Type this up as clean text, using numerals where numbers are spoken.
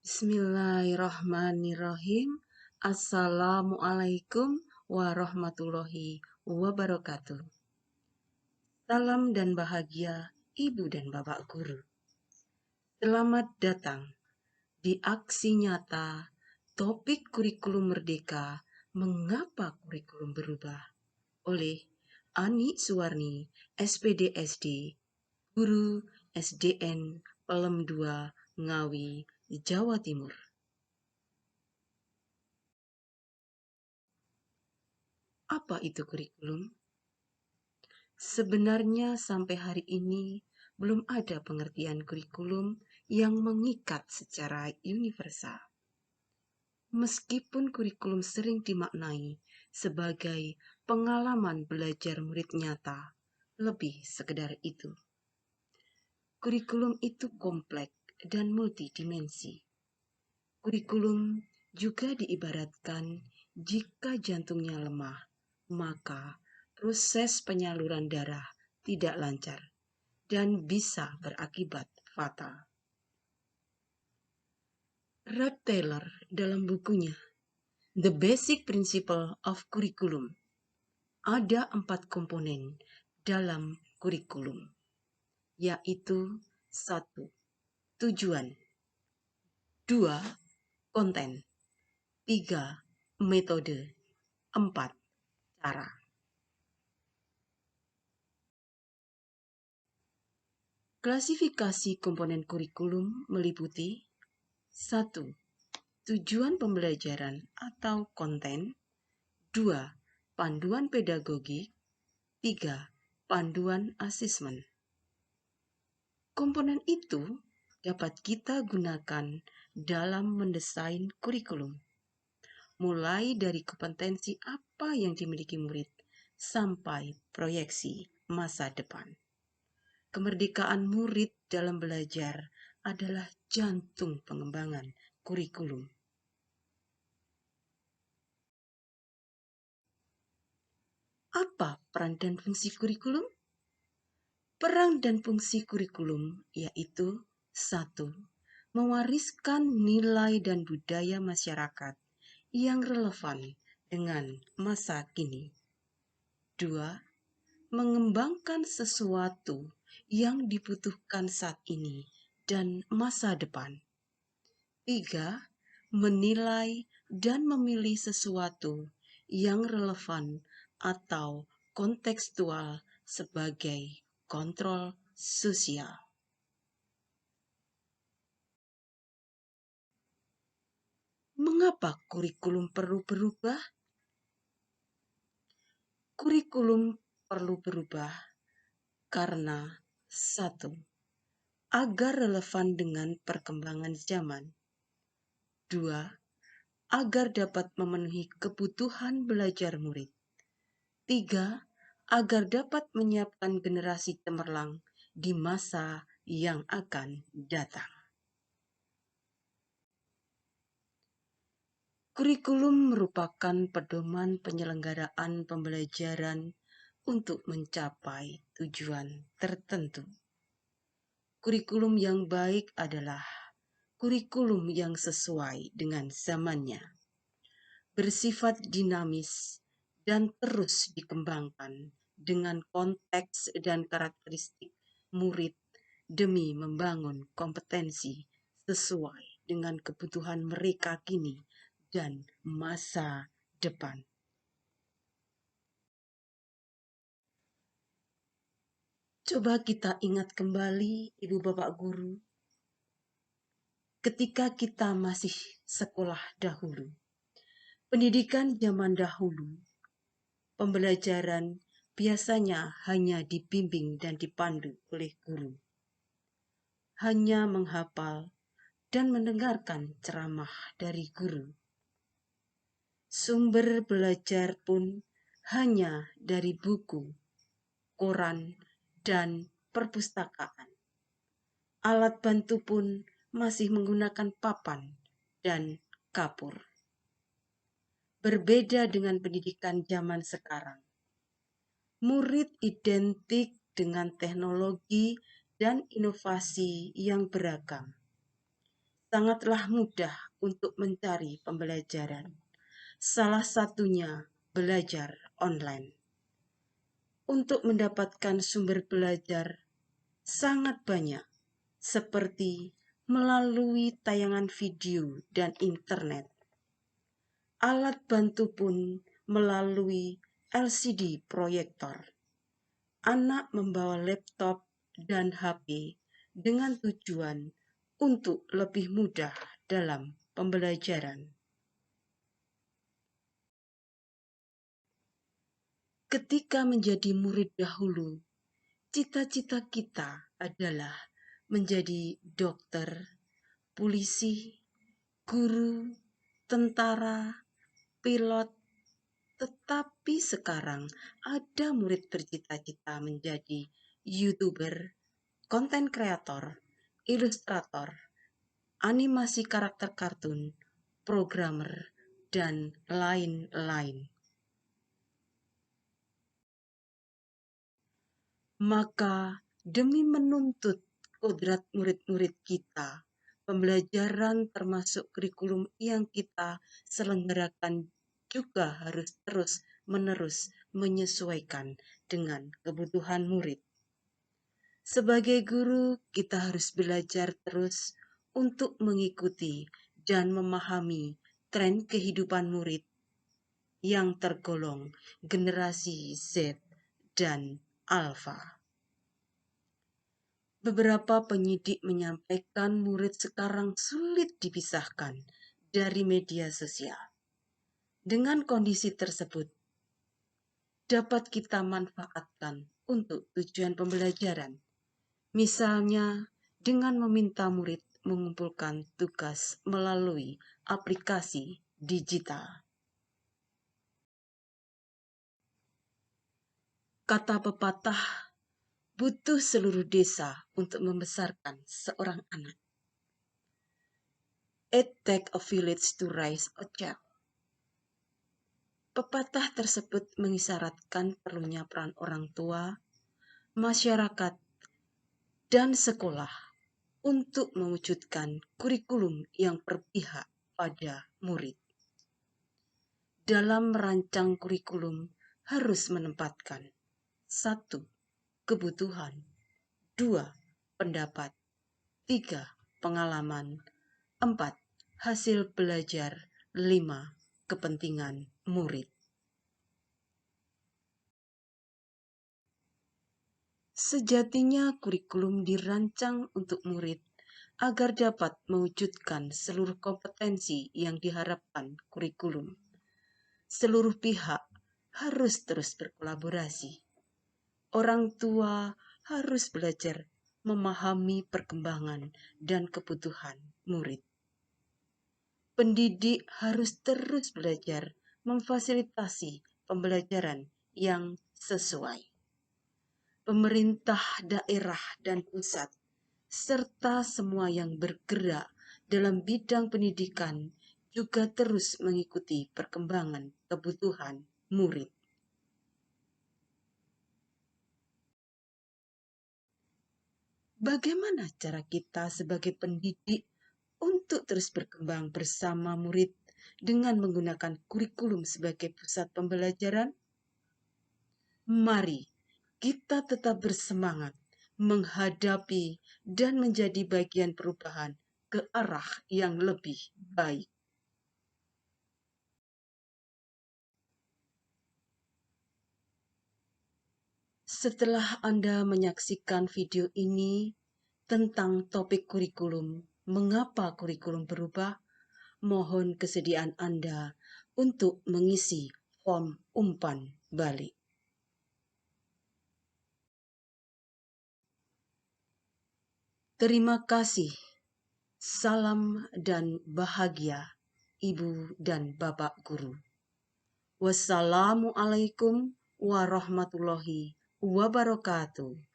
Bismillahirrahmanirrahim. Assalamualaikum warahmatullahi wabarakatuh. Salam dan bahagia Ibu dan Bapak Guru. Selamat datang di aksi nyata topik kurikulum merdeka, mengapa kurikulum berubah, oleh Ani Suwarni, SPD SD, Guru SDN Pelem 2, Ngawi, Jawa Timur. Apa itu kurikulum? Sebenarnya sampai hari ini belum ada pengertian kurikulum yang mengikat secara universal. Meskipun kurikulum sering dimaknai sebagai pengalaman belajar murid nyata, lebih sekedar itu. Kurikulum itu kompleks dan multidimensi. Kurikulum juga diibaratkan jika jantungnya lemah, maka proses penyaluran darah tidak lancar dan bisa berakibat fatal. Rod Taylor dalam bukunya The Basic Principle of Curriculum, ada 4 komponen dalam kurikulum, yaitu 1. Tujuan, 2. Konten, 3. Metode, 4. Cara. Klasifikasi komponen kurikulum meliputi 1. Tujuan pembelajaran atau konten, 2. Panduan pedagogik, 3. Panduan asesmen. Komponen itu dapat kita gunakan dalam mendesain kurikulum, mulai dari kompetensi apa yang dimiliki murid sampai proyeksi masa depan. Kemerdekaan murid dalam belajar adalah jantung pengembangan kurikulum. Apa peran dan fungsi kurikulum? Peran dan fungsi kurikulum yaitu 1. Mewariskan nilai dan budaya masyarakat yang relevan dengan masa kini. 2. Mengembangkan sesuatu yang dibutuhkan saat ini dan masa depan. 3. Menilai dan memilih sesuatu yang relevan atau kontekstual sebagai kontrol sosial. Mengapa kurikulum perlu berubah? Kurikulum perlu berubah karena 1. Agar relevan dengan perkembangan zaman. 2. Agar dapat memenuhi kebutuhan belajar murid. 3. Agar dapat menyiapkan generasi cemerlang di masa yang akan datang. Kurikulum merupakan pedoman penyelenggaraan pembelajaran untuk mencapai tujuan tertentu. Kurikulum yang baik adalah kurikulum yang sesuai dengan zamannya, bersifat dinamis, dan terus dikembangkan dengan konteks dan karakteristik murid demi membangun kompetensi sesuai dengan kebutuhan mereka kini dan masa depan. Coba kita ingat kembali, Ibu Bapak Guru, ketika kita masih sekolah dahulu. Pendidikan zaman dahulu, pembelajaran biasanya hanya dibimbing dan dipandu oleh guru. Hanya menghafal dan mendengarkan ceramah dari guru. Sumber belajar pun hanya dari buku, koran, dan perpustakaan. Alat bantu pun masih menggunakan papan dan kapur. Berbeda dengan pendidikan zaman sekarang. Murid identik dengan teknologi dan inovasi yang beragam. sangatlah mudah untuk mencari pembelajaran. Salah satunya belajar online. Untuk mendapatkan sumber belajar sangat banyak, seperti melalui tayangan video dan internet. Alat bantu pun melalui LCD proyektor. Anak membawa laptop dan HP dengan tujuan untuk lebih mudah dalam pembelajaran. Ketika menjadi murid dahulu, cita-cita kita adalah menjadi dokter, polisi, guru, tentara, pilot. Tetapi sekarang ada murid bercita-cita menjadi YouTuber, konten kreator, ilustrator, animasi karakter kartun, programmer, dan lain-lain. Maka demi menuntut kodrat murid-murid kita, pembelajaran termasuk kurikulum yang kita selenggarakan juga harus terus-menerus menyesuaikan dengan kebutuhan murid. Sebagai guru, kita harus belajar terus untuk mengikuti dan memahami tren kehidupan murid yang tergolong generasi Z dan Alpha. Beberapa penyidik menyampaikan murid sekarang sulit dipisahkan dari media sosial. Dengan kondisi tersebut, dapat kita manfaatkan untuk tujuan pembelajaran. Misalnya, dengan meminta murid mengumpulkan tugas melalui aplikasi digital. Kata pepatah, butuh seluruh desa untuk membesarkan seorang anak. It takes a village to raise a child. Pepatah tersebut mengisyaratkan perlunya peran orang tua, masyarakat, dan sekolah untuk mewujudkan kurikulum yang berpihak pada murid. Dalam merancang kurikulum harus menempatkan 1. Kebutuhan, 2. Pendapat, 3. Pengalaman, 4. Hasil belajar, 5. Kepentingan murid. Sejatinya kurikulum dirancang untuk murid agar dapat mewujudkan seluruh kompetensi yang diharapkan kurikulum. Seluruh pihak harus terus berkolaborasi. Orang tua harus belajar memahami perkembangan dan kebutuhan murid. Pendidik harus terus belajar memfasilitasi pembelajaran yang sesuai. Pemerintah daerah dan pusat, serta semua yang bergerak dalam bidang pendidikan juga terus mengikuti perkembangan kebutuhan murid. Bagaimana cara kita sebagai pendidik untuk terus berkembang bersama murid dengan menggunakan kurikulum sebagai pusat pembelajaran? Mari kita tetap bersemangat menghadapi dan menjadi bagian perubahan ke arah yang lebih baik. Setelah Anda menyaksikan video ini tentang topik kurikulum, mengapa kurikulum berubah, mohon kesediaan Anda untuk mengisi form umpan balik. Terima kasih. Salam dan bahagia, Ibu dan Bapak Guru. Wassalamualaikum warahmatullahi wabarakatuh.